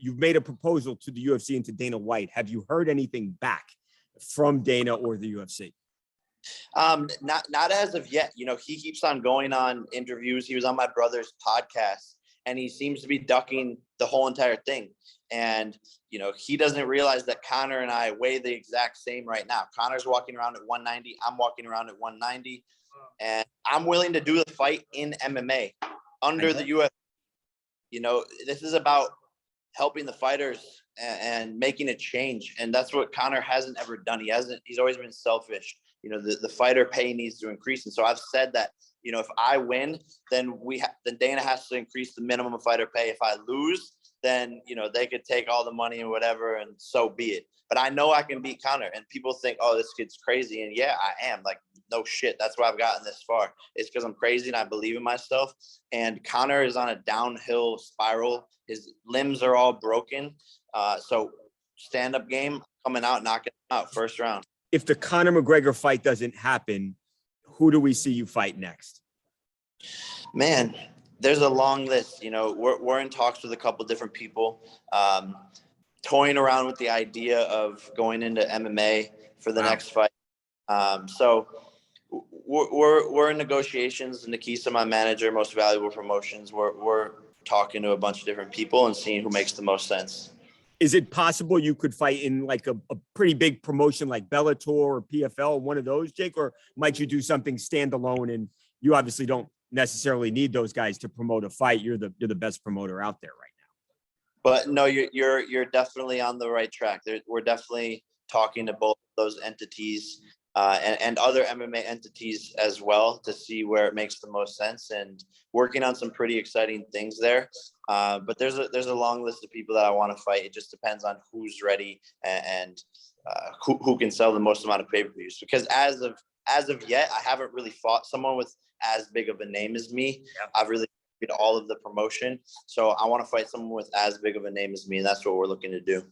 you've made a proposal to the UFC and to Dana White. Have you heard anything back from Dana or the UFC? Not as of yet. You know, he keeps on going on interviews. He was on my brother's podcast, and he seems to be ducking the whole entire thing. And, you know, he doesn't realize that Conor and I weigh the exact same right now. Conor's walking around at 190. I'm walking around at 190. And I'm willing to do the fight in MMA under the UFC. You know, this is about helping the fighters and making a change. And that's what Conor hasn't ever done. He's always been selfish. You know, the fighter pay needs to increase. And so I've said that, you know, if I win, then then Dana has to increase the minimum fighter pay. If I lose, then, you know, they could take all the money and whatever, and so be it. But I know I can beat Conor, and people think, oh, this kid's crazy. And yeah, I am. Like, no shit. That's why I've gotten this far. It's because I'm crazy and I believe in myself. And Conor is on a downhill spiral. His limbs are all broken. So stand-up game, coming out, knocking him out first round. If the Conor McGregor fight doesn't happen, who do we see you fight next? Man, there's a long list. You know, we're in talks with a couple different people, toying around with the idea of going into MMA for the next fight. So we're in negotiations. Nikisa, my manager, Most Valuable Promotions. We're talking to a bunch of different people and seeing who makes the most sense. Is it possible you could fight in like a pretty big promotion like Bellator or PFL, one of those, Jake? Or might you do something standalone? And you obviously don't necessarily need those guys to promote a fight. You're the best promoter out there right now. But no, you're definitely on the right track. We're definitely talking to both those entities and other MMA entities as well to see where it makes the most sense, and working on some pretty exciting things there. But there's a long list of people that I want to fight. It just depends on who's ready and who can sell the most amount of pay-per-views. Because as of yet, I haven't really fought someone with as big of a name as me. Yeah. I've really all of the promotion. So I want to fight someone with as big of a name as me, and that's what we're looking to do.